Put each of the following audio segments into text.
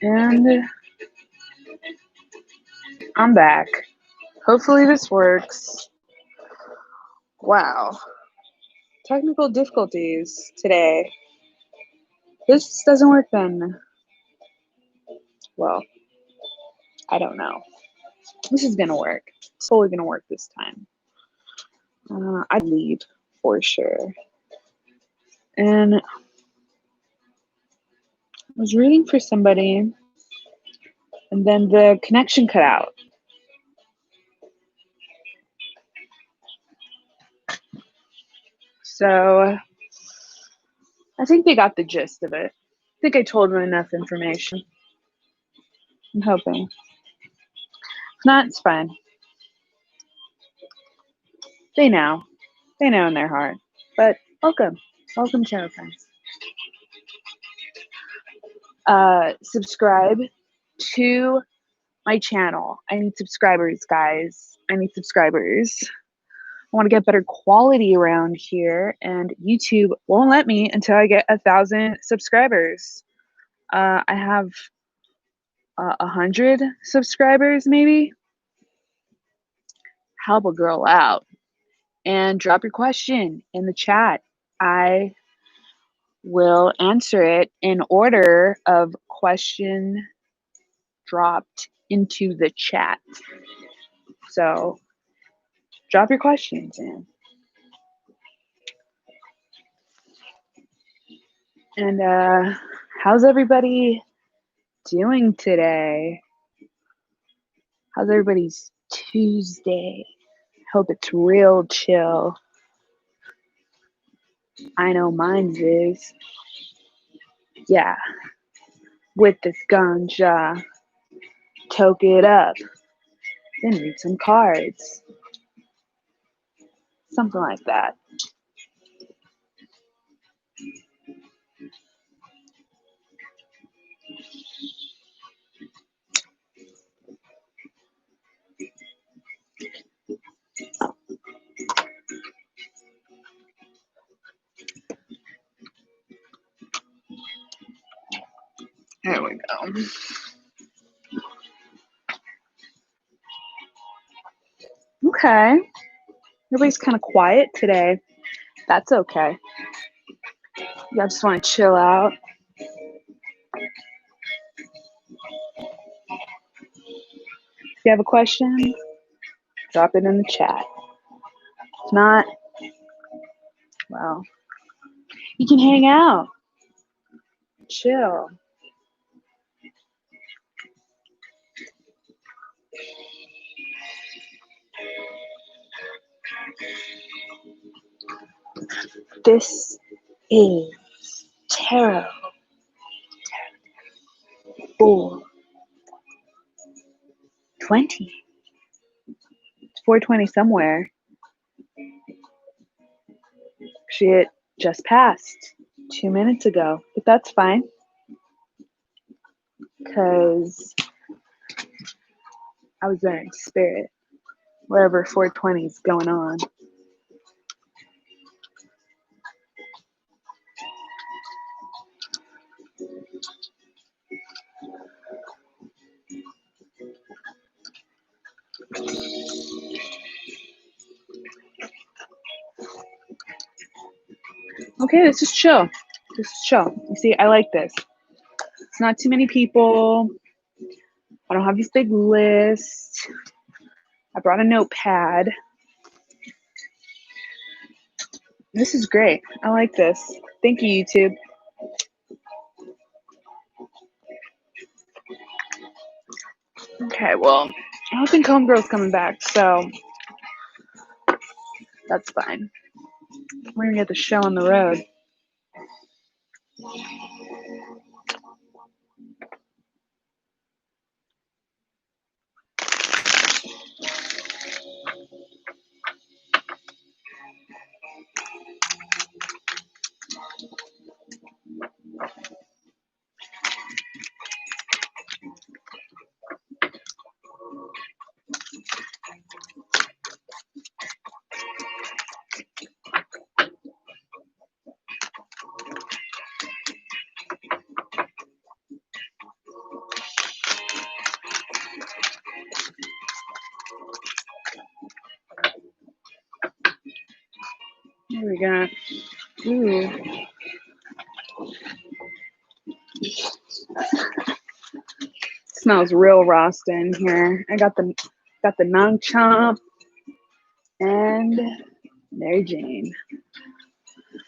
And I'm back. Hopefully this works. Wow. Technical difficulties today. This doesn't work then. Well, I don't know. This is gonna work. It's totally gonna work this time. I leave for sure. And I was reading for somebody, and then the connection cut out. So I think they got the gist of it. I think I told them enough information. I'm hoping. If not, it's fine. They know. They know in their heart. But welcome. Welcome, channel friends. Subscribe to my channel. I need subscribers, guys. I need subscribers. I want to get better quality around here, and YouTube won't let me until I get 1,000 subscribers. I have 100 subscribers, maybe. Help a girl out and drop your question in the chat. I will answer it in order of question dropped into the chat. So drop your questions in. And how's everybody doing today? How's everybody's Tuesday? Hope it's real chill. I know mine's is. Yeah. With this ganja. Toke it up. Then read some cards. Something like that. There we go. Okay. Everybody's kind of quiet today. That's okay. You just want to chill out. If you have a question, drop it in the chat. If not, well, you can hang out. Chill. This is Tarot 420. It's 420 somewhere. Shit just passed 2 minutes ago, but that's fine. Because I was there in spirit, wherever 420 is going on. Okay, this is chill. This is chill. You see, I like this. It's not too many people. I don't have this big list. I brought a notepad. This is great. I like this. Thank you, YouTube. Okay, well, I don't think Homegirl's coming back, so that's fine. We're gonna get the show on the road. We're gonna. Ooh. Smells real Rasta in here. I got the Nong Chomp and Mary Jane.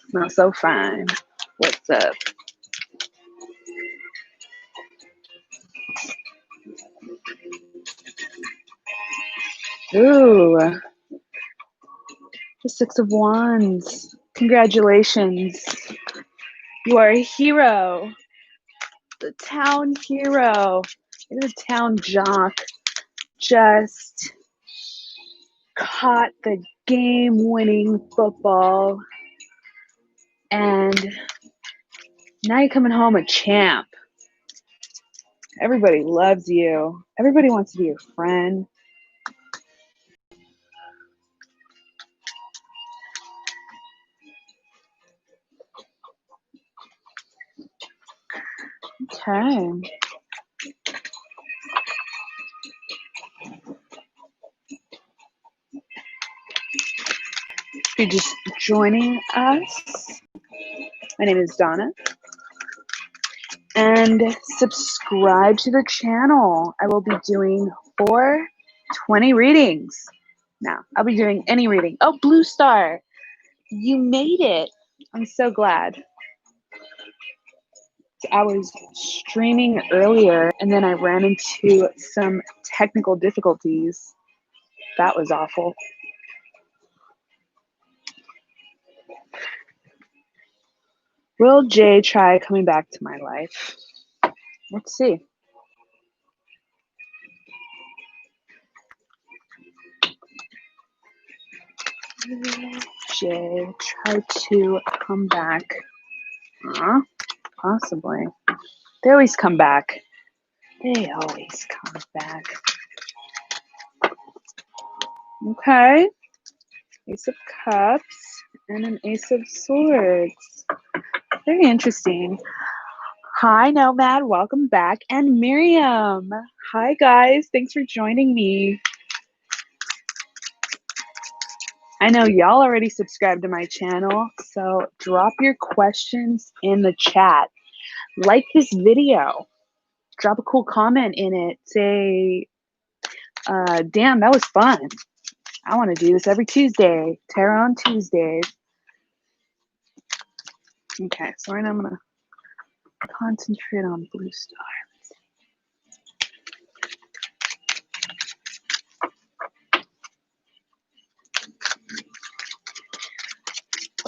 Smells so fine. What's up? Ooh, the Six of Wands. Congratulations. You are a hero. The town hero. You're the town jock. Just caught the game-winning football. And now you're coming home a champ. Everybody loves you. Everybody wants to be your friend. Okay. If you're just joining us, my name is Donna. And subscribe to the channel. I will be doing 420 readings. Now, I'll be doing any reading. Oh, Blue Star, you made it. I'm so glad. I was streaming earlier and then I ran into some technical difficulties. That was awful. Will Jay try coming back to my life? Let's see. Will Jay try to come back? Possibly. They always come back. They always come back. Okay. Ace of Cups and an Ace of Swords. Very interesting. Hi, Nomad. Welcome back. And Miriam. Hi, guys. Thanks for joining me. I know y'all already subscribed to my channel, so drop your questions in the chat. Like this video. Drop a cool comment in it. Say, damn, that was fun. I want to do this every Tuesday. Tarot on Tuesdays. Okay, so right now I'm going to concentrate on Blue Star.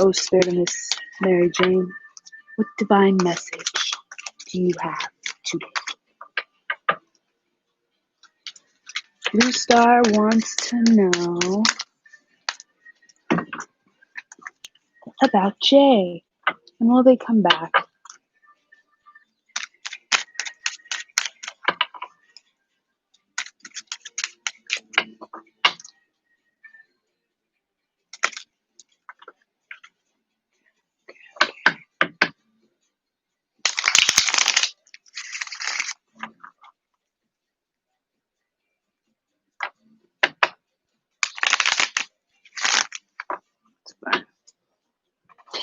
Oh, Spirit of Miss Mary Jane, what divine message do you have today? Blue Star wants to know about Jay. And will they come back?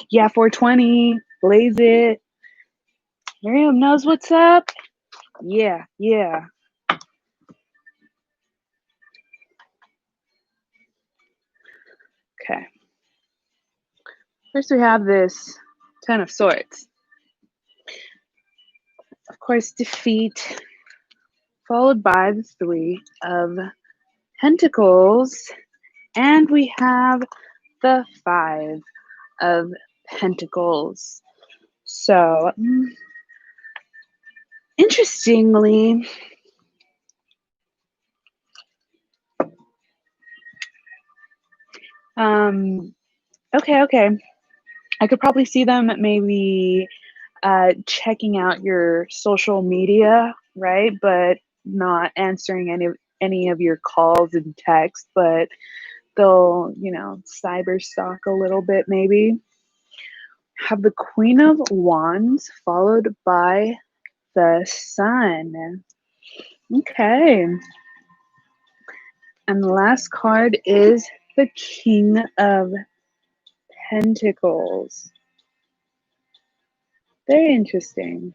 Yeah, 420. Blaze it. Miriam knows what's up. Yeah. Okay. First we have this Ten of Swords. Of course, defeat, followed by the Three of Pentacles. And we have the Five of Pentacles. So, interestingly, okay. I could probably see them maybe checking out your social media, right? But not answering any of your calls and texts, but they'll, cyber stalk a little bit maybe. Have the Queen of Wands followed by the Sun. Okay. And the last card is the King of Pentacles. Very interesting.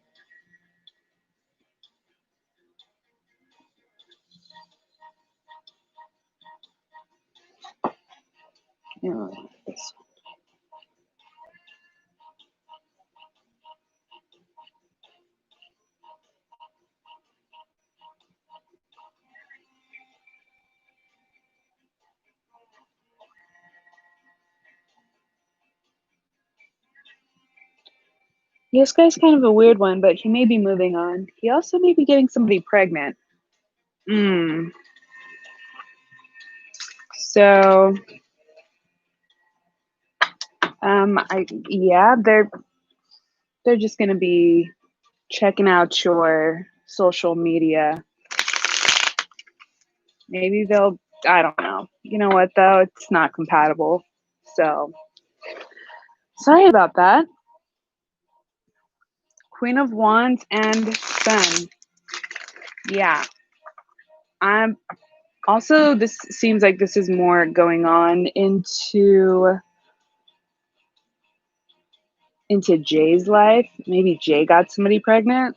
Yeah, this. This guy's kind of a weird one, but he may be moving on. He also may be getting somebody pregnant. So, yeah, they're just gonna be checking out your social media. Maybe they'll, I don't know. You know what though? It's not compatible. So, sorry about that. Queen of Wands and Sun. Yeah. I'm also, this seems like this is more going on into Jay's life. Maybe Jay got somebody pregnant.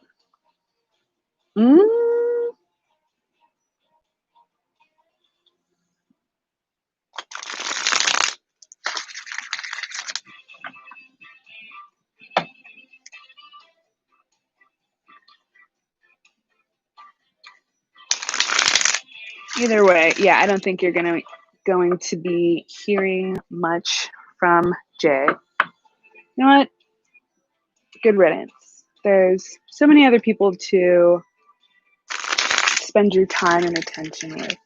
Either way, yeah, I don't think you're going to be hearing much from Jay. You know what? Good riddance. There's so many other people to spend your time and attention with.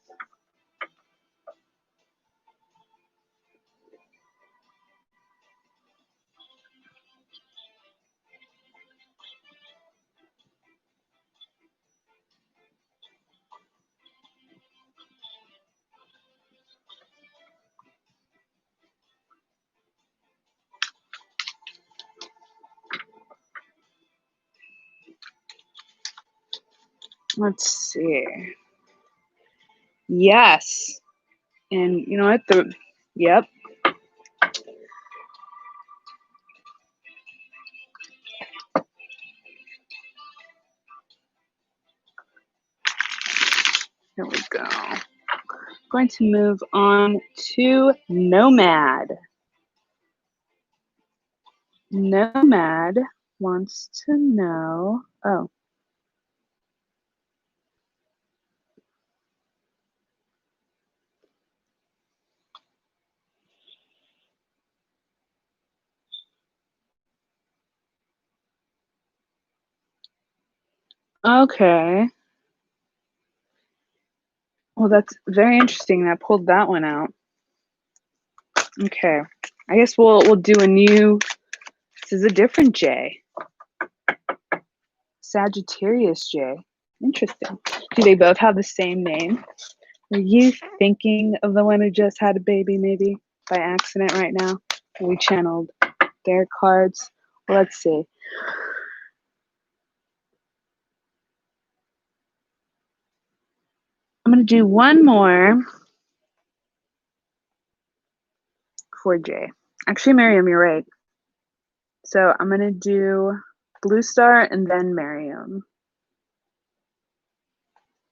Let's see. Yes. And you know what? Yep. Here we go. Going to move on to Nomad. Nomad wants to know. Oh. Okay. Well, that's very interesting. That pulled that one out. Okay. I guess we'll do a new. This is a different J. Sagittarius J. Interesting. Do they both have the same name? Are you thinking of the one who just had a baby, maybe by accident right now? We channeled their cards. Let's see. I'm going to do one more for Jay. Actually, Miriam, you're right. So I'm going to do Blue Star and then Miriam.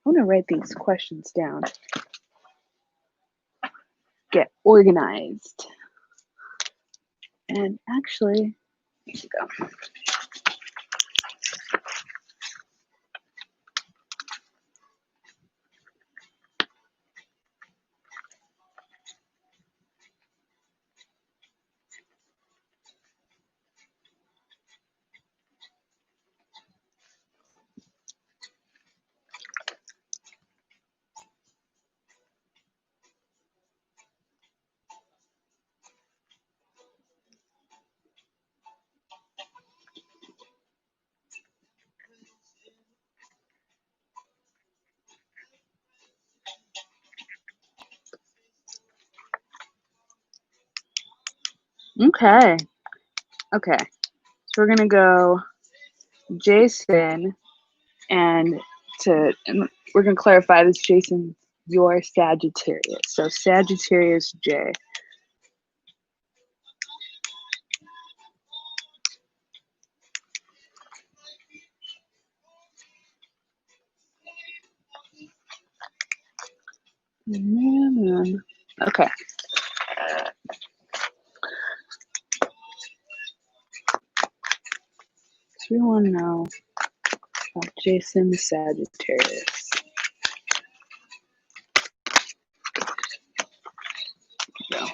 I want to write these questions down. Get organized. And actually, here we go. Okay. Okay. So we're going to go Jason, and we're going to clarify this. Jason, you're Sagittarius. So Sagittarius J. Man. Okay. So we want to know about Jason Sagittarius. So.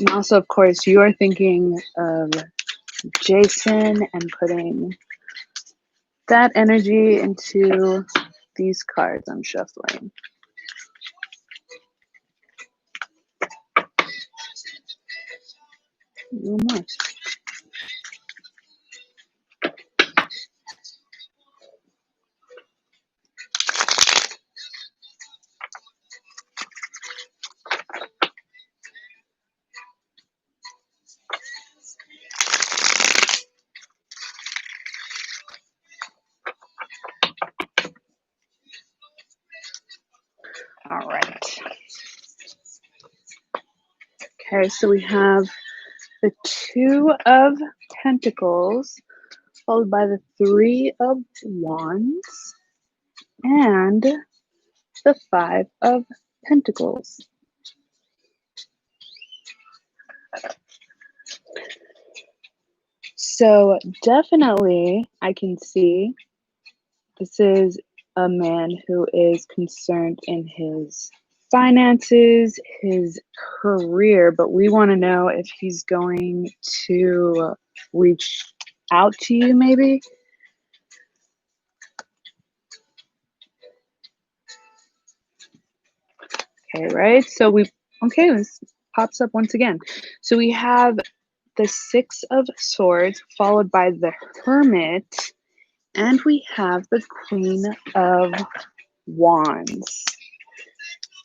And also, of course, you are thinking of Jason and putting that energy into these cards I'm shuffling. One more. All right. Okay, so we have the Two of Pentacles, followed by the Three of Wands, and the Five of Pentacles. So definitely I can see this is a man who is concerned in his finances, his career, but we want to know if he's going to reach out to you maybe. Okay, right? So okay, this pops up once again. So we have the Six of Swords followed by the Hermit, and we have the Queen of Wands.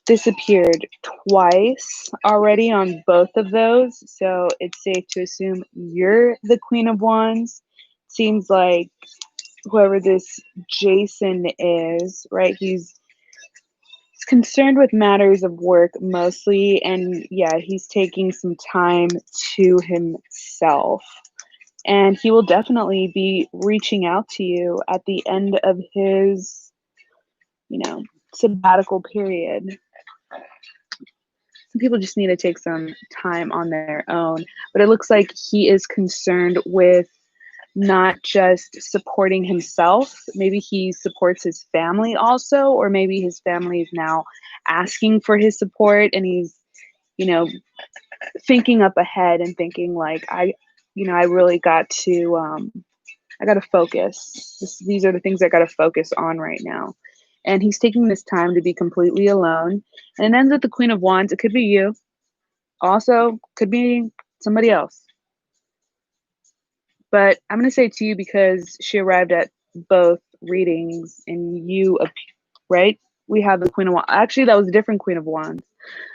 Disappeared twice already on both of those, so it's safe to assume you're the Queen of Wands. Seems like whoever this Jason is, right? He's concerned with matters of work mostly, and yeah, he's taking some time to himself. And he will definitely be reaching out to you at the end of his, sabbatical period. Some people just need to take some time on their own, but it looks like he is concerned with not just supporting himself, maybe he supports his family also, or maybe his family is now asking for his support and he's, thinking up ahead and thinking like, I really got to, I got to focus. These are the things I got to focus on right now. And he's taking this time to be completely alone. And it ends with the Queen of Wands. It could be you. Also, could be somebody else. But I'm going to say to you because she arrived at both readings and you, right? We have the Queen of Wands. Actually, that was a different Queen of Wands.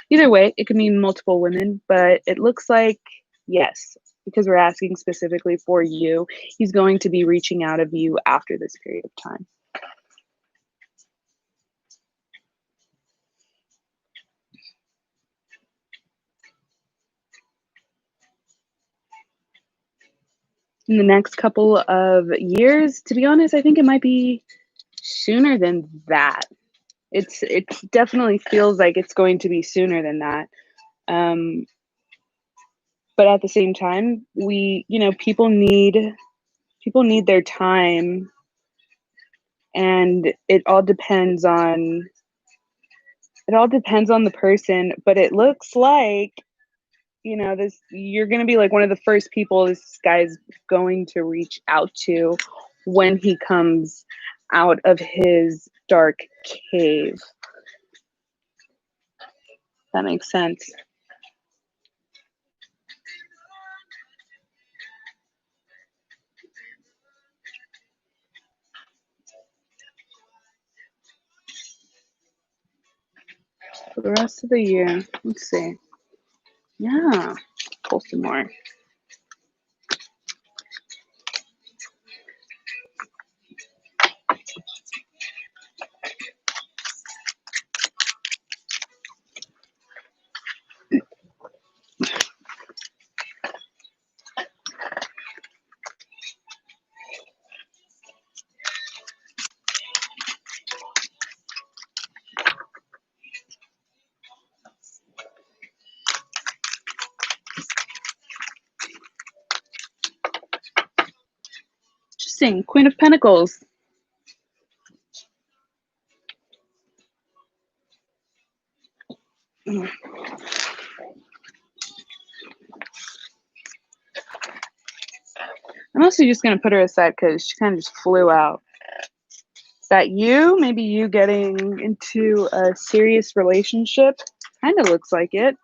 Either way, it could mean multiple women, but it looks like, yes, because we're asking specifically for you, he's going to be reaching out of you after this period of time. In the next couple of years, to be honest, I think it might be sooner than that. It definitely feels like it's going to be sooner than that. But at the same time, people need their time, and it all depends on the person. But it looks like you're going to be like one of the first people this guy's going to reach out to when he comes out of his dark cave. That makes sense. For the rest of the year, let's see. Yeah, pull some more. Interesting. Queen of Pentacles. I'm also just going to put her aside because she kind of just flew out. Is that you? Maybe you getting into a serious relationship? Kind of looks like it.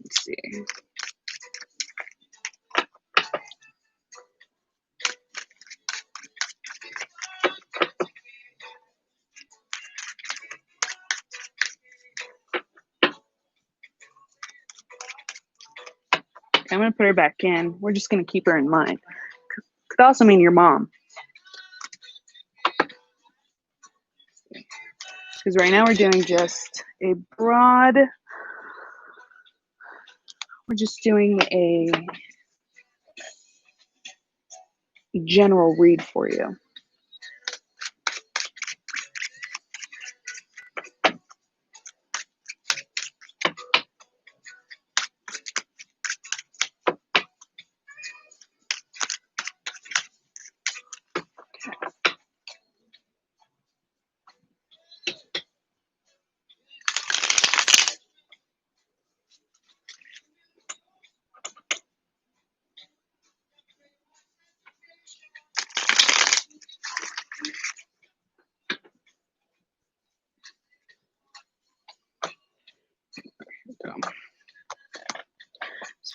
Let's see. I'm going to put her back in. We're just going to keep her in mind. Could also mean your mom. Because right now we're doing just a broad, we're just doing a general read for you.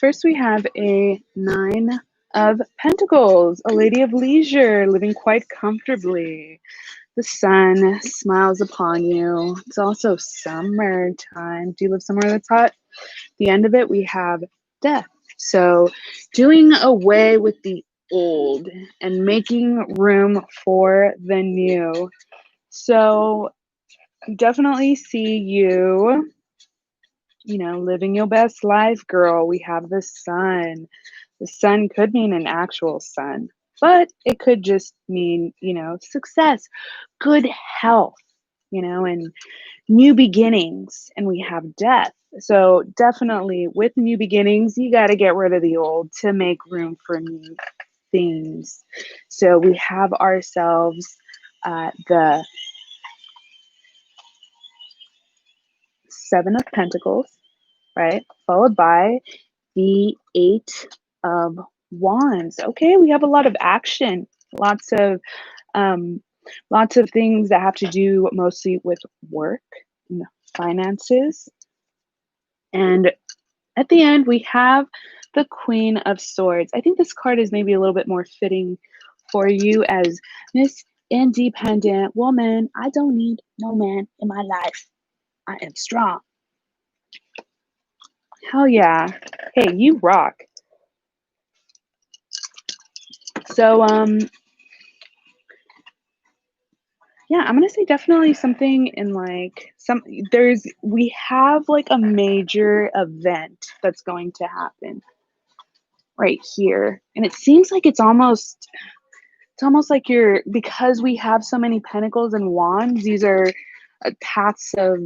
First, we have a 9 of Pentacles, a lady of leisure, living quite comfortably. The sun smiles upon you. It's also summertime. Do you live somewhere that's hot? At the end of it, we have death. So doing away with the old and making room for the new. So definitely see you, living your best life, girl. We have the sun. The sun could mean an actual sun, but it could just mean, success, good health, and new beginnings. And we have death. So definitely with new beginnings, you got to get rid of the old to make room for new things. So we have ourselves the 7 of Pentacles, right? Followed by the 8 of Wands. Okay, we have a lot of action, lots of things that have to do mostly with work and finances. And at the end, we have the Queen of Swords. I think this card is maybe a little bit more fitting for you as Miss Independent Woman. I don't need no man in my life. I am strong. Hell yeah. Hey, you rock. So, yeah, I'm gonna say definitely something in we have like a major event that's going to happen right here. And it seems like it's almost like because we have so many pentacles and wands, these are paths of,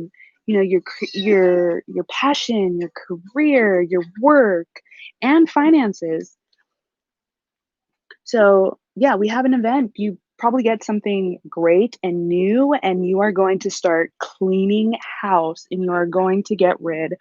your passion, your career, your work, and finances. So yeah, we have an event. You probably get something great and new, and you are going to start cleaning house, and you are going to get rid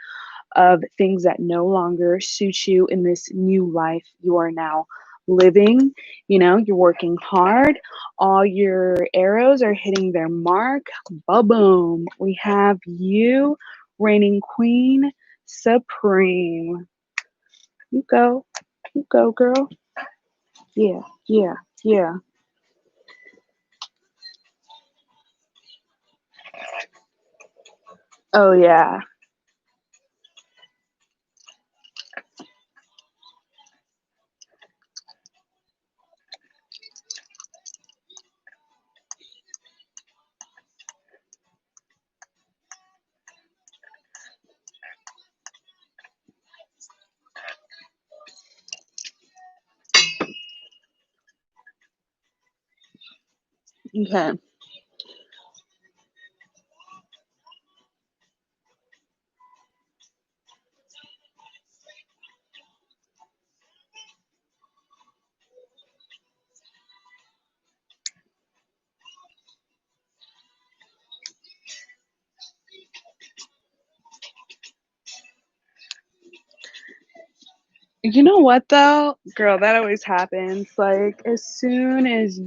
of things that no longer suit you in this new life you are now living. You're working hard. All your arrows are hitting their mark. Ba-boom. We have you, reigning queen supreme. You go. You go, girl. Yeah, yeah, yeah. Oh, yeah. Okay. You know what though? Girl, that always happens. Like as soon as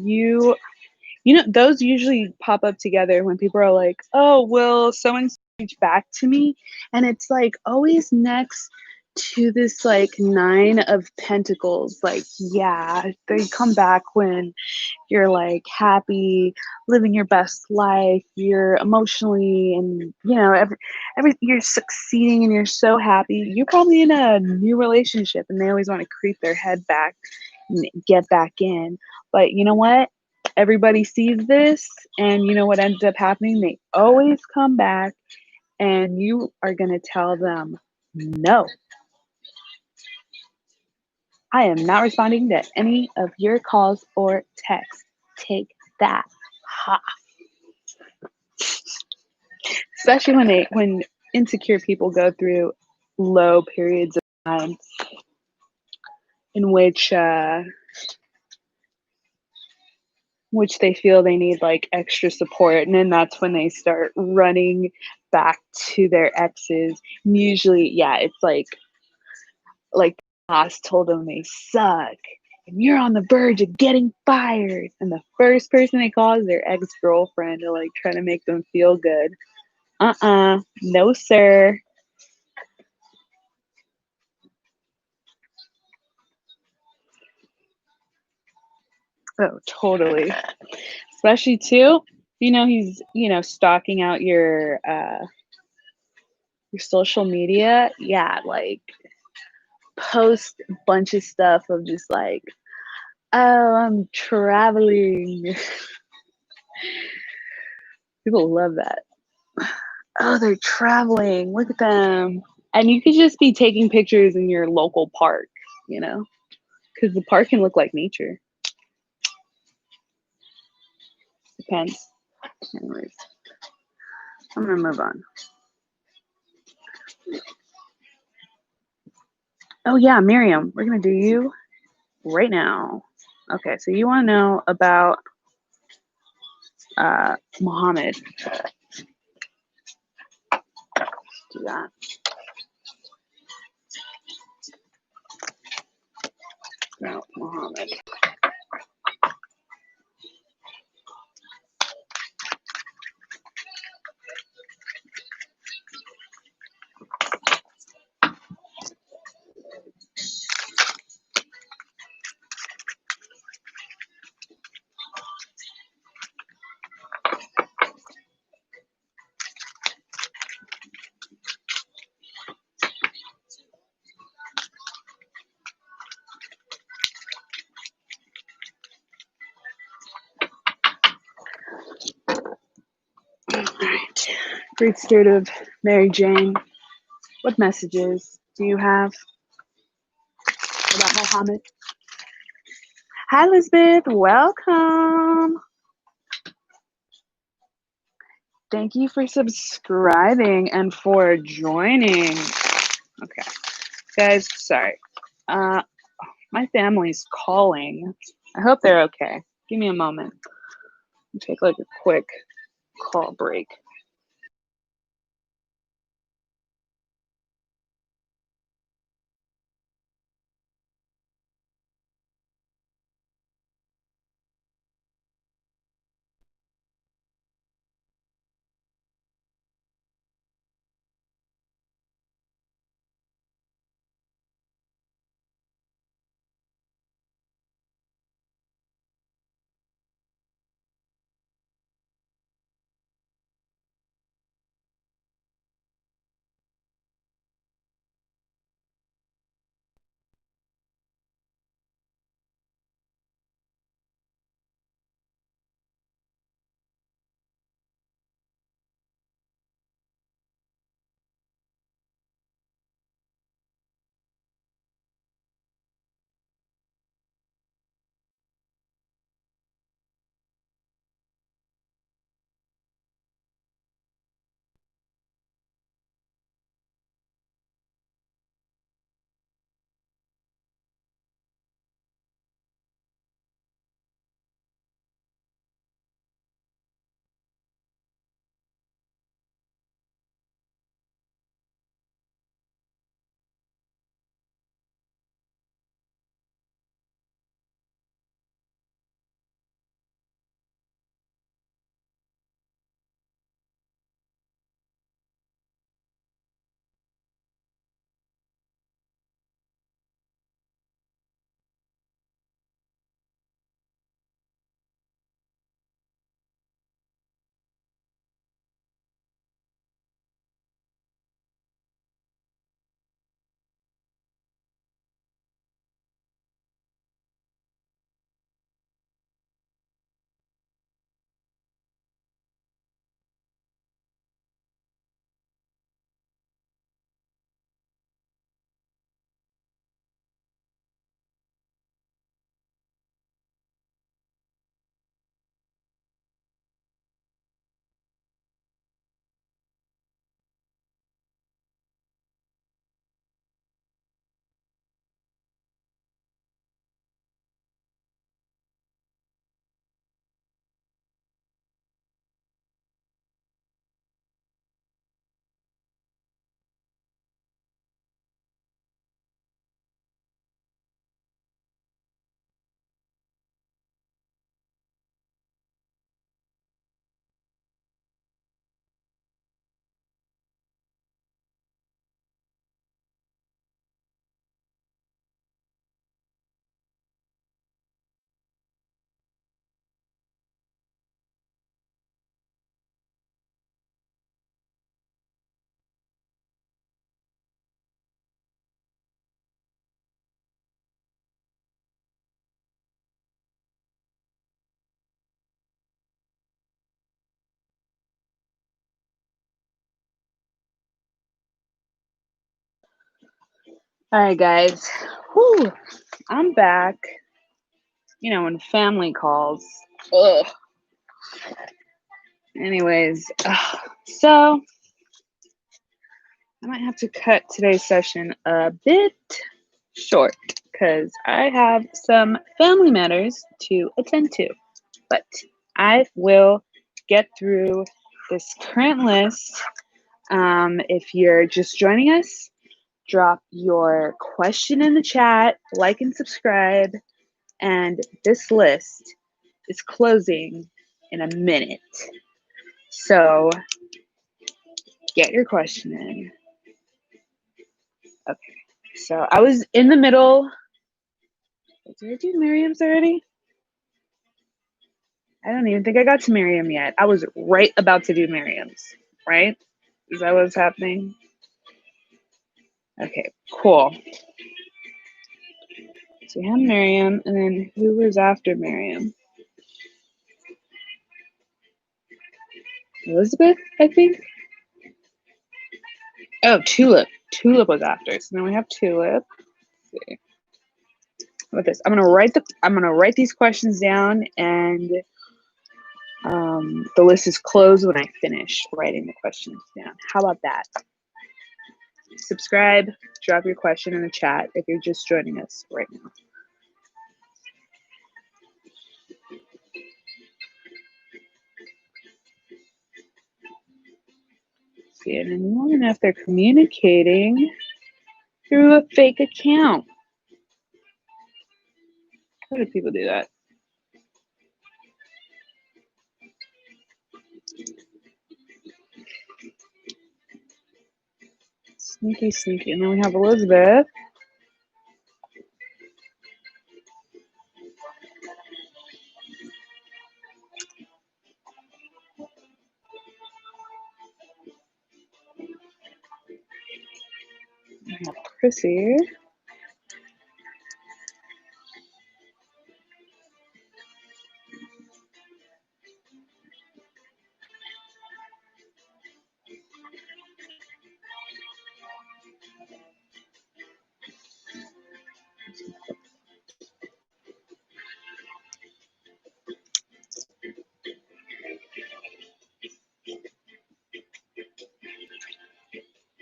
those usually pop up together when people are like, "Oh, will someone reach back to me?" And it's like always next to this like 9 of pentacles. Like, yeah, they come back when you're like happy, living your best life, you're emotionally and every you're succeeding and you're so happy. You're probably in a new relationship and they always want to creep their head back and get back in. But you know what? Everybody sees this and you know what ends up happening? They always come back and you are going to tell them, "No, I am not responding to any of your calls or texts. Take that." Ha. Especially when insecure people go through low periods of time in which they feel they need like extra support, and then that's when they start running back to their exes. And usually, yeah, it's like the boss told them they suck and you're on the verge of getting fired, and the first person they call is their ex-girlfriend to like try to make them feel good. No sir. Oh, totally. Especially too, he's, stalking out your social media. Yeah, like post a bunch of stuff of just like, "Oh, I'm traveling." People love that. "Oh, they're traveling. Look at them." And you could just be taking pictures in your local park, you know, because the park can look like nature. Depends. Anyways, I'm gonna move on. Oh yeah, Miriam, we're gonna do you right now. Okay, so you want to know about Muhammad? Do that. About Muhammad. All right. Great Spirit of Mary Jane, what messages do you have about Muhammad? Hi, Elizabeth. Welcome. Thank you for subscribing and for joining. Okay, guys, sorry. My family's calling. I hope they're okay. Give me a moment. Take like a quick call break. All right, guys. Whew, I'm back. When family calls. Ugh. Anyways, so I might have to cut today's session a bit short because I have some family matters to attend to. But I will get through this current list. If you're just joining us, drop your question in the chat, like and subscribe, and this list is closing in a minute. So get your question in. Okay, so I was in the middle. Did I do Miriam's already? I don't even think I got to Miriam yet. I was right about to do Miriam's, right? Is that what's happening? Okay, cool. So we have Miriam, and then who was after Miriam? Elizabeth, I think. Oh, Tulip. Tulip was after. So then we have Tulip. Let's see. How about this? I'm gonna write these questions down, and the list is closed when I finish writing the questions down. How about that? Subscribe, drop your question in the chat if you're just joining us right now. See, and then you want to know if they're communicating through a fake account. How do people do that? Sneaky, sneaky. And then we have Elizabeth. We have Chrissy.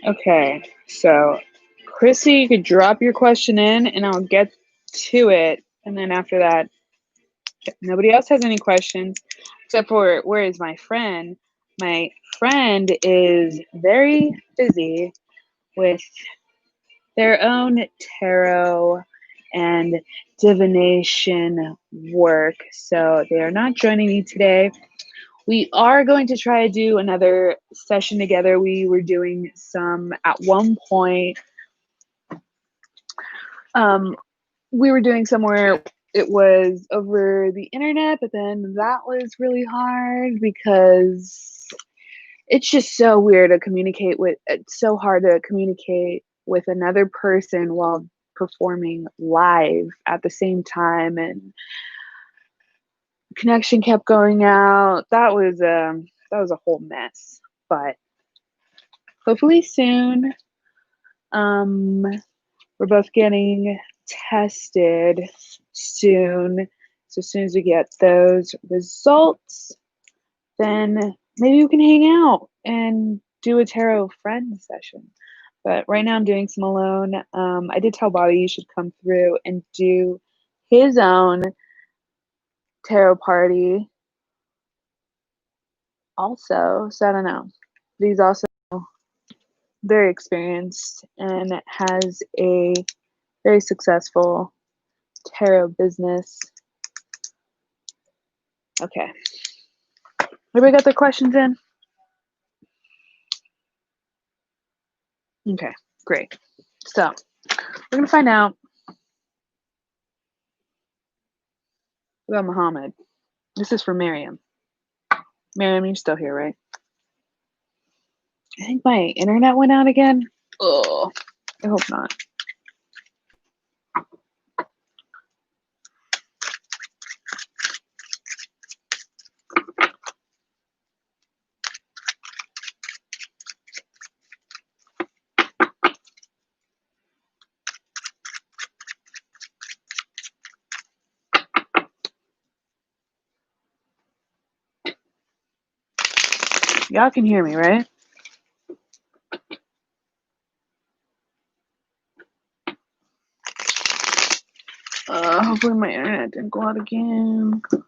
Okay, so Chrissy, you could drop your question in and I'll get to it. And then after that, if nobody else has any questions, except for where is my friend? My friend is very busy with their own tarot and divination work. So they are not joining me today. We are going to try to do another session together. We were doing some at one point. We were doing somewhere it was over the internet, but then that was really hard because it's just so weird to communicate with. It's so hard to communicate with another person while performing live at the same time, and connection kept going out. That was a whole mess, but hopefully soon. We're both getting tested soon. So as soon as we get those results, then maybe we can hang out and do a tarot friend session. But right now I'm doing some alone. I did tell Bobby you should come through and do his own tarot party also. So I don't know. But he's also very experienced and has a very successful tarot business. Okay. Everybody got their questions in? Okay, great. So we're gonna find out about Muhammad. This is for Miriam. Miriam, you're still here, right? I think my internet went out again. Oh, I hope not. Y'all can hear me, right? Hopefully my internet didn't go out again. I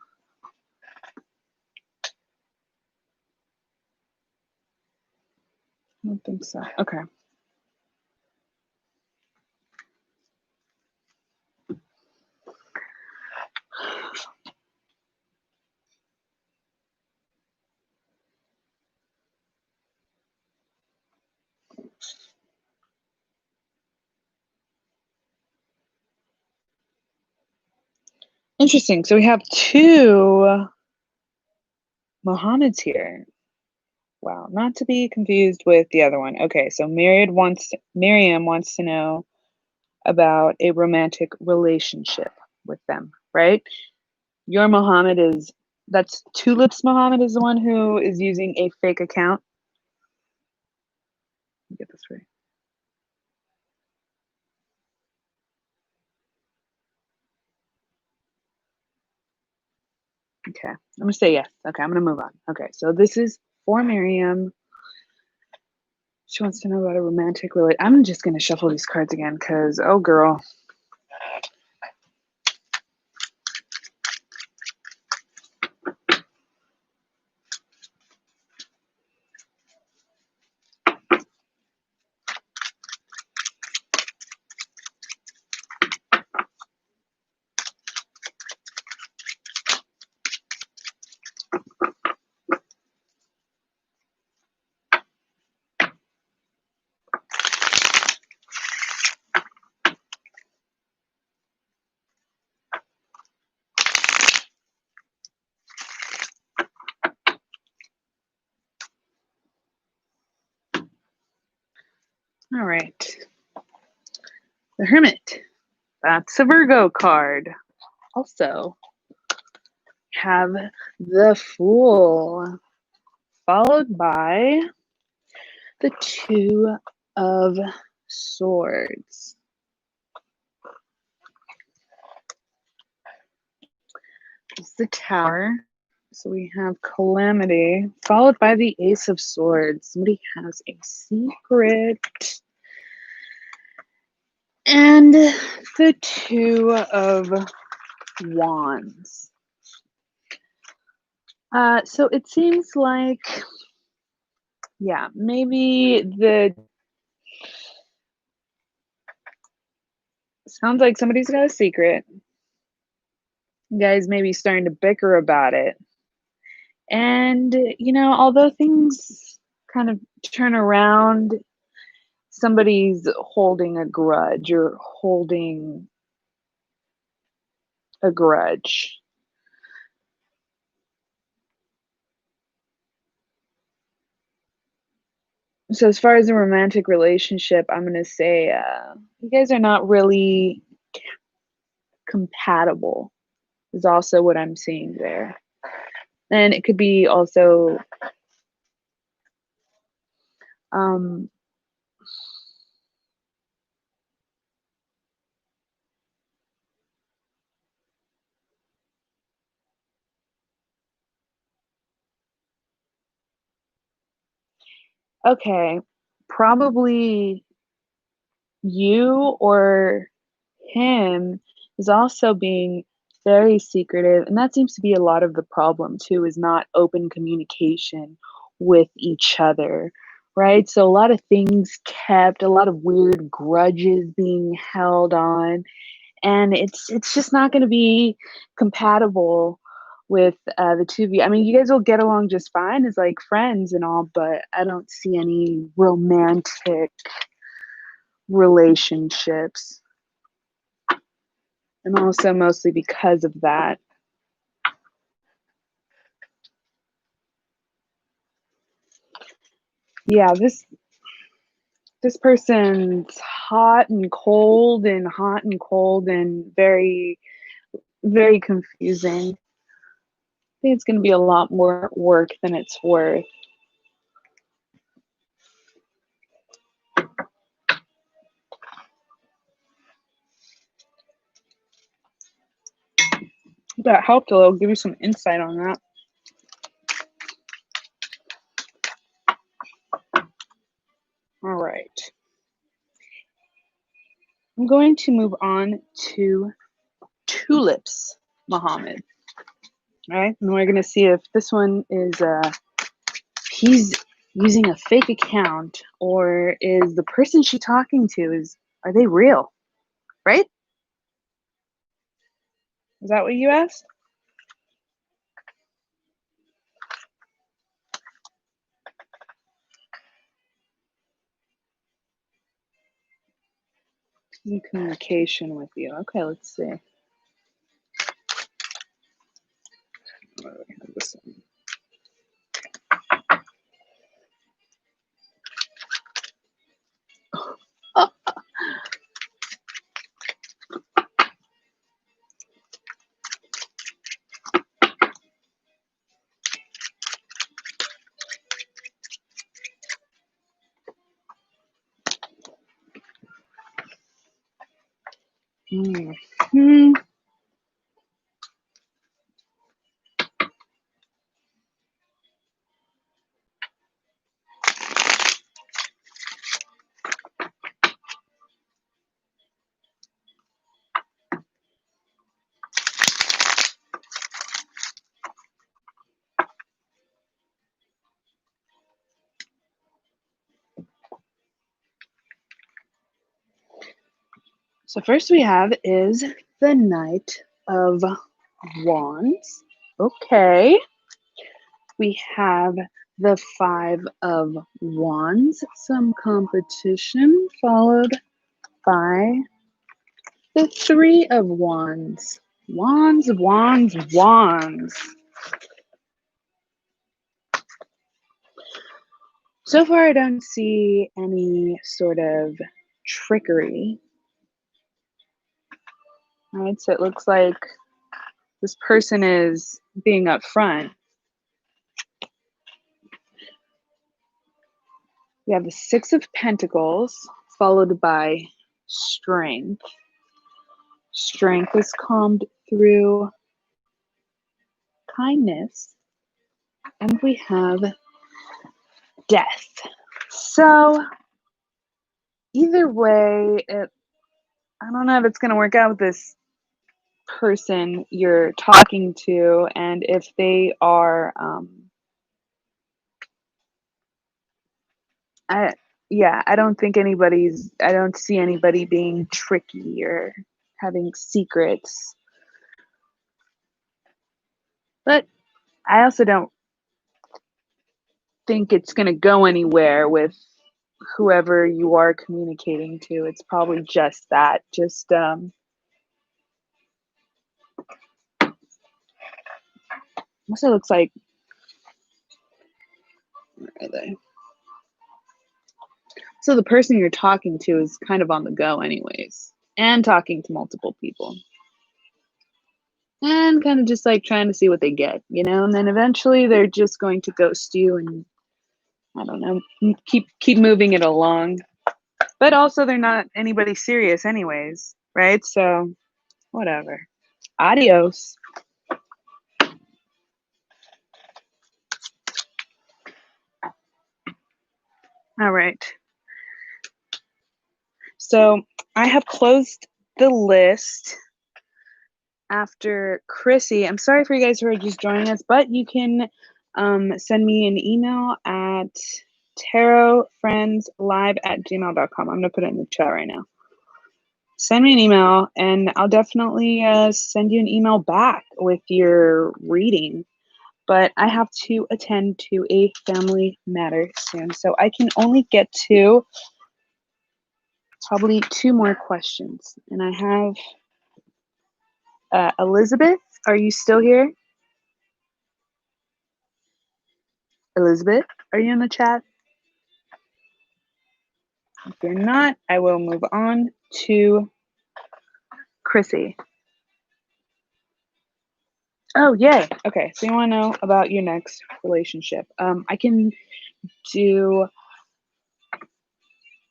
don't think so. Okay. Interesting. So we have two Muhammads here. Wow. Not to be confused with the other one. Okay. So Miriam wants to know about a romantic relationship with them, right? Your Muhammad that's Tulips Muhammad is the one who is using a fake account. Let me get this right. Okay, I'm gonna say yes. Okay, I'm gonna move on. Okay, so this is for Miriam. She wants to know about a romantic relate. I'm just gonna shuffle these cards again because, oh girl. All right. The Hermit. That's a Virgo card. Also, have the Fool, followed by the Two of Swords. It's the Tower. So we have Calamity, followed by the Ace of Swords. Somebody has a secret. And the Two of Wands. So it seems like, yeah, maybe sounds like somebody's got a secret. You guys may be starting to bicker about it. And, although things kind of turn around, somebody's holding a grudge or holding a grudge. So as far as a romantic relationship, I'm going to say you guys are not really compatible is also what I'm seeing there. And it could be also um, okay, probably you or him is also being very secretive, and that seems to be a lot of the problem too, is not open communication with each other, right? So a lot of things kept, a lot of weird grudges being held on, and it's just not going to be compatible with the two of you. I mean, you guys will get along just fine as like friends and all, but I don't see any romantic relationships. And also mostly because of that. Yeah, this person's hot and cold and very, very confusing. I think it's going to be a lot more work than it's worth. That helped a little, give you some insight on that. I'm going to move on to Tulips Muhammad. All right, and we're going to see if this one is he's using a fake account, or is the person she's talking to, are they real? Right? Is that what you asked? In communication with you. Okay, let's see. Where do we have this one? Mm-hmm. So first we have is the Knight of Wands. Okay. We have the Five of Wands, some competition, followed by the Three of Wands. Wands, wands, wands. So far, I don't see any sort of trickery. All right, so it looks like this person is being upfront. We have the Six of Pentacles, followed by Strength. Strength is calmed through kindness. And we have Death. So, either way, I don't know if it's going to work out with this person you're talking to, and if they are, I don't see anybody being tricky or having secrets. But I also don't think it's going to go anywhere with whoever you are communicating to. It's probably just that. Also looks like, where are they? So the person you're talking to is kind of on the go anyways, and talking to multiple people. And kind of just like trying to see what they get, and then eventually they're just going to ghost you, and I don't know, keep moving it along. But also they're not anybody serious anyways, right? So whatever. Adios. All right. So I have closed the list after Chrissy. I'm sorry for you guys who are just joining us, but you can send me an email at tarotfriendslive@gmail.com. I'm going to put it in the chat right now. Send me an email, and I'll definitely send you an email back with your reading. But I have to attend to a family matter soon, so I can only get to probably 2 more questions. And I have Elizabeth. Are you still here? Elizabeth, are you in the chat? If you're not, I will move on to Chrissy. Oh, yay. Okay, so you want to know about your next relationship. I can do...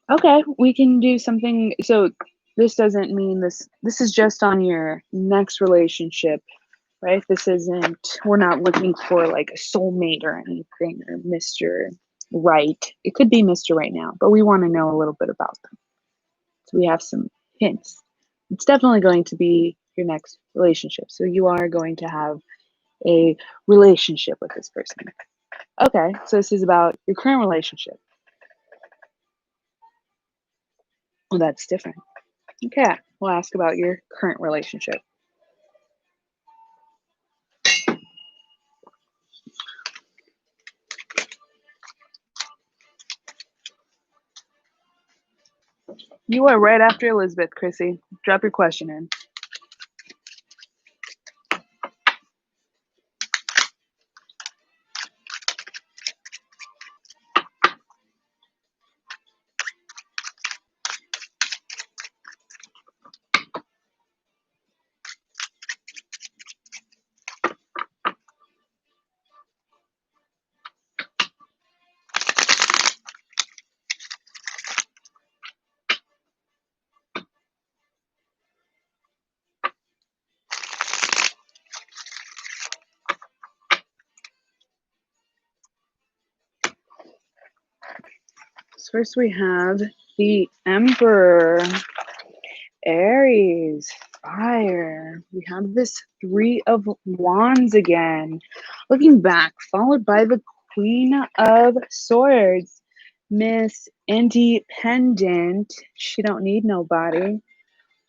Okay, we can do something. So this doesn't mean this is just on your next relationship, right? We're not looking for like a soulmate or anything, or Mr. Right. It could be Mr. Right now, but we want to know a little bit about them. So we have some hints. It's definitely going to be your next relationship. So you are going to have a relationship with this person. Okay, so this is about your current relationship. Well, that's different. Okay, we'll ask about your current relationship. You are right after Elizabeth, Chrissy. Drop your question in. So first we have the Emperor. Aries, fire. We have this Three of Wands again. Looking back, followed by the Queen of Swords. Miss Independent. She don't need nobody,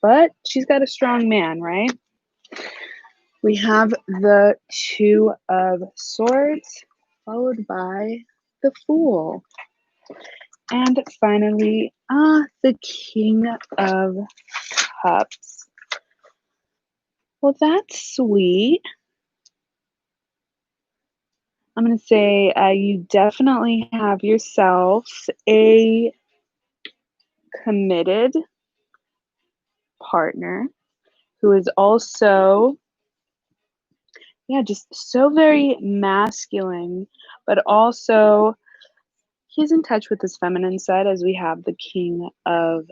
but she's got a strong man, right? We have the Two of Swords, followed by the Fool. And finally, the King of Cups. Well, that's sweet. I'm going to say you definitely have yourself a committed partner who is also, yeah, just so very masculine, but also he's in touch with his feminine side as we have the King of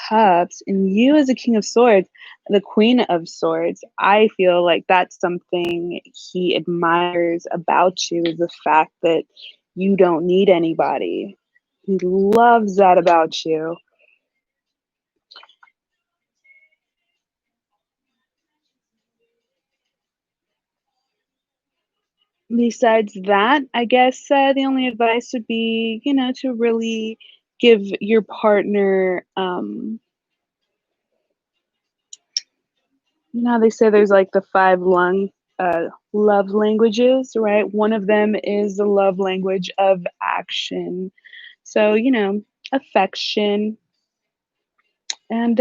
Cups. And you, as a King of Swords, the Queen of Swords, I feel like that's something he admires about you, is the fact that you don't need anybody. He loves that about you. Besides that, I guess the only advice would be, to really give your partner, they say there's like the five love languages, right? One of them is the love language of action. So, affection. And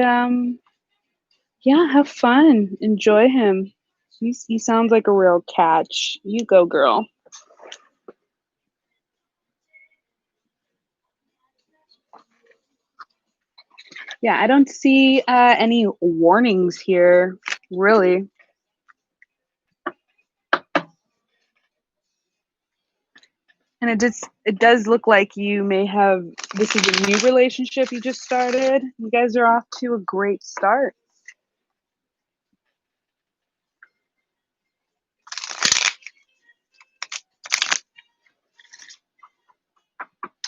yeah, have fun. Enjoy him. He sounds like a real catch. You go, girl. Yeah, I don't see any warnings here, really. And it does look like you may have, this is a new relationship you just started. You guys are off to a great start.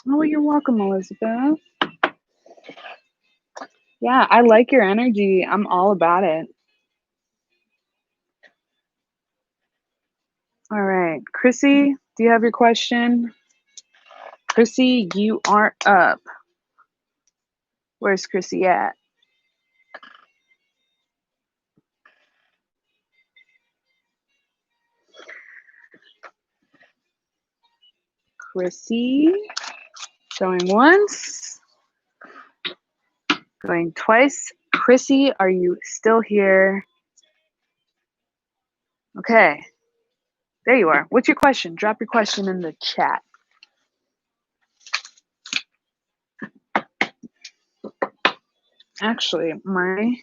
Oh, you're welcome, Elizabeth. Yeah, I like your energy. I'm all about it. All right, Chrissy, do you have your question? Chrissy, you are up. Where's Chrissy at? Chrissy, going once, going twice. Chrissy, are you still here? Okay, there you are. What's your question? Drop your question in the chat. Actually, my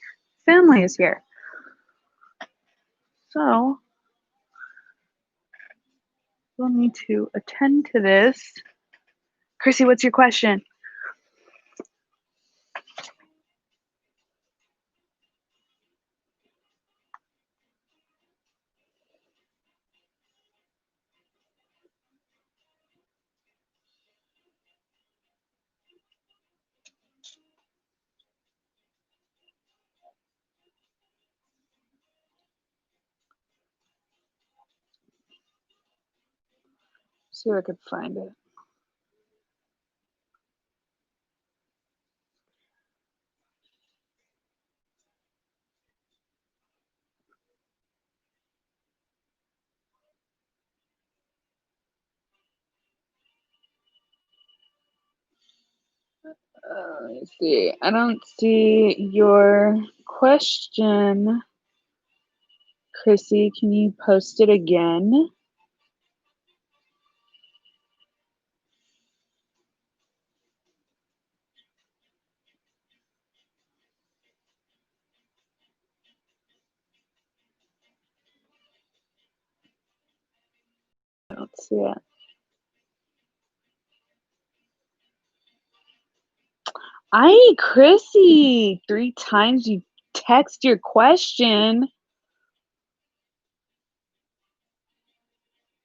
family is here. So we'll need to attend to this. Chrissy, what's your question? See if I could find it. Let me see. I don't see your question. Chrissy, can you post it again? I don't see it. Chrissy, 3 times you text your question.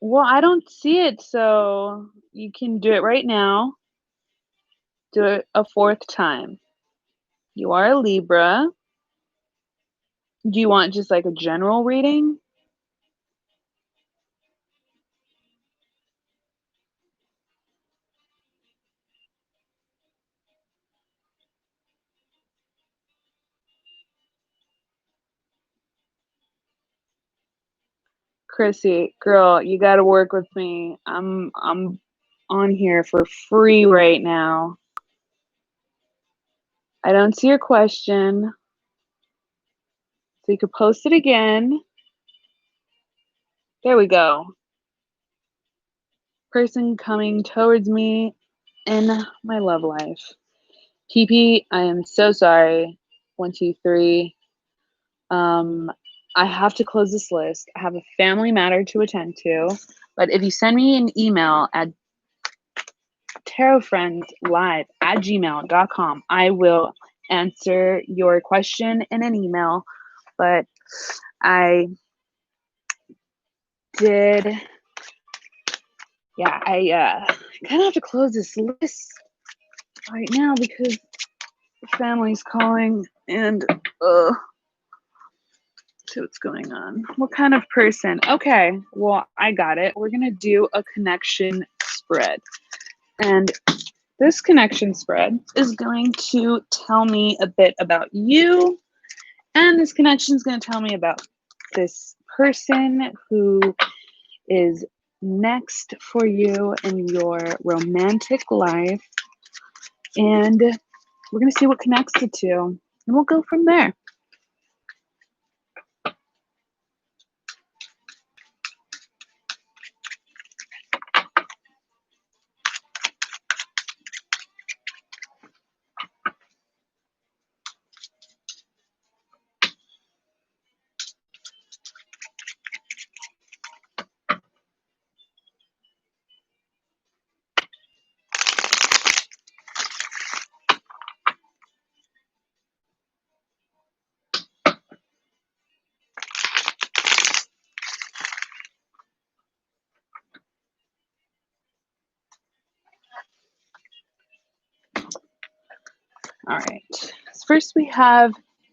Well, I don't see it, so you can do it right now. Do it a 4th time. You are a Libra. Do you want just like a general reading? Chrissy, girl, you got to work with me. I'm on here for free right now. I don't see your question. So you could post it again. There we go. Person coming towards me in my love life. PP, I am so sorry. 1, 2, 3. I have to close this list. I have a family matter to attend to. But if you send me an email at tarotfriendslive@gmail.com, I will answer your question in an email. But I did, yeah, I kind of have to close this list right now because the family's calling and see what's going on. What kind of person? Okay, well, I got it. We're going to do a connection spread. And this connection spread is going to tell me a bit about you. And this connection is going to tell me about this person who is next for you in your romantic life. And we're going to see what connects the two. And we'll go from there. All right. First, we have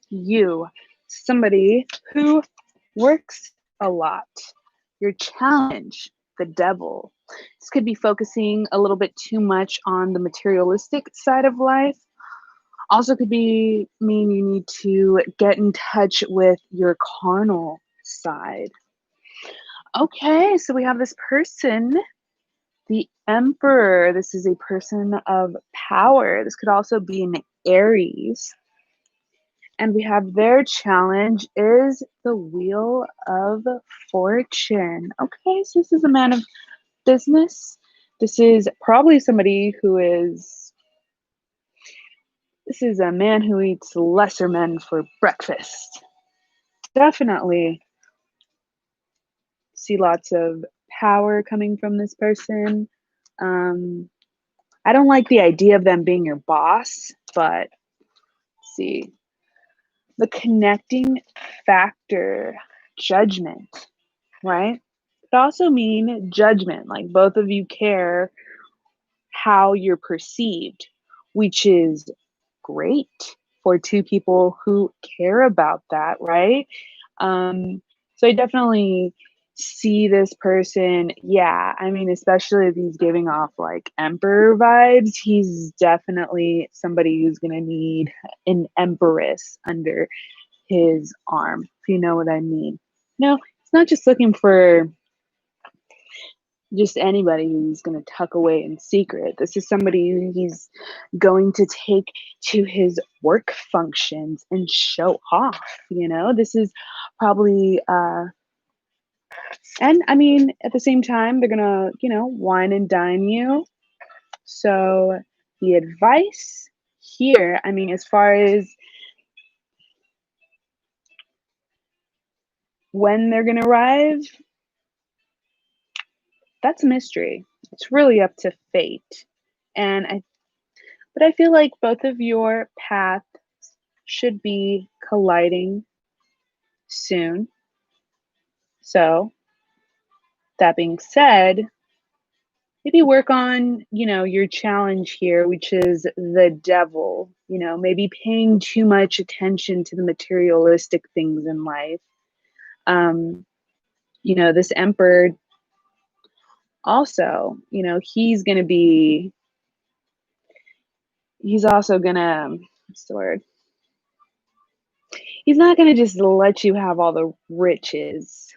you, somebody who works a lot. Your challenge, the devil. This could be focusing a little bit too much on the materialistic side of life. Also could mean you need to get in touch with your carnal side. Okay, so we have this person, the Emperor. This is a person of power. This could also be an Aries. And we have their challenge is the Wheel of Fortune. Okay, so this is a man of business. This is probably somebody who is, this is a man who eats lesser men for breakfast. Definitely see lots of power coming from this person. I don't like the idea of them being your boss, but see, the connecting factor, judgment, right? Could also mean judgment, like both of you care how you're perceived, which is great for two people who care about that, right? So I definitely see this person. Yeah, I mean, especially if he's giving off like emperor vibes, he's definitely somebody who's gonna need an empress under his arm, if you know what I mean. No, he's not just looking for just anybody who's going to tuck away in secret. This is somebody who he's going to take to his work functions and show off. This is probably, and I mean, at the same time, they're going to, wine and dine you. So the advice here, I mean, as far as when they're going to arrive, that's a mystery. It's really up to fate. But I feel like both of your paths should be colliding soon. So, that being said, maybe work on, your challenge here, which is the devil, maybe paying too much attention to the materialistic things in life. This emperor also, he's also gonna, what's the word? He's not gonna just let you have all the riches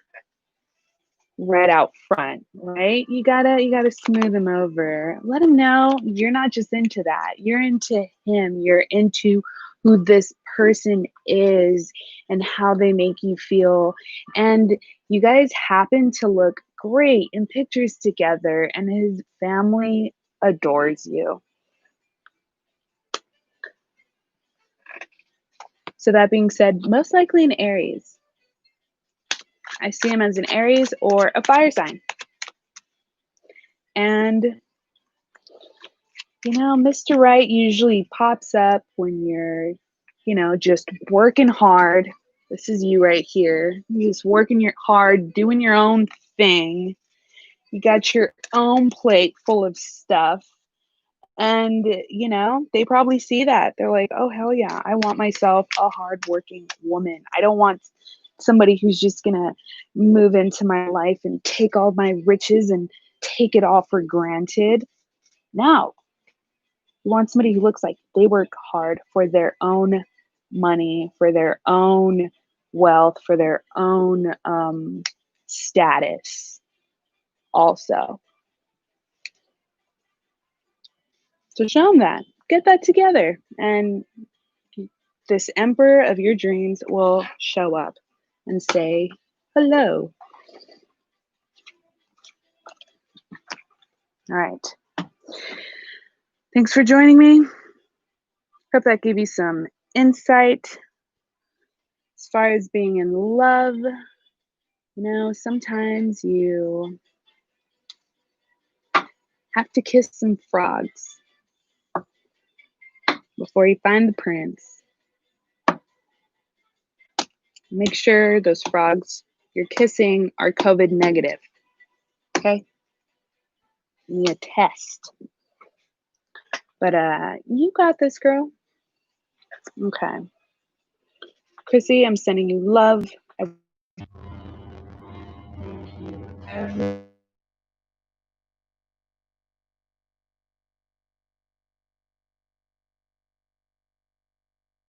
right out front, right? You gotta smooth him over. Let him know you're not just into that. You're into him. You're into who this person is and how they make you feel. And you guys happen to look great in pictures together, and his family adores you. So that being said, most likely an Aries. I see him as an Aries or a fire sign. And Mr. Right usually pops up when you're, just working hard. This is you right here. You're just working your hard, doing your own thing. You got your own plate full of stuff. And, they probably see that. They're like, oh, hell yeah, I want myself a hardworking woman. I don't want somebody who's just going to move into my life and take all my riches and take it all for granted. No, you want somebody who looks like they work hard for their own money, for their own wealth, for their own status also. So show them that. Get that together. And this emperor of your dreams will show up and say hello. All right. Thanks for joining me. Hope that gave you some insight as far as being in love. Sometimes you have to kiss some frogs before you find the prince. Make sure those frogs you're kissing are COVID negative. Okay? You need a test. But you got this, girl. Okay. Chrissy, I'm sending you love.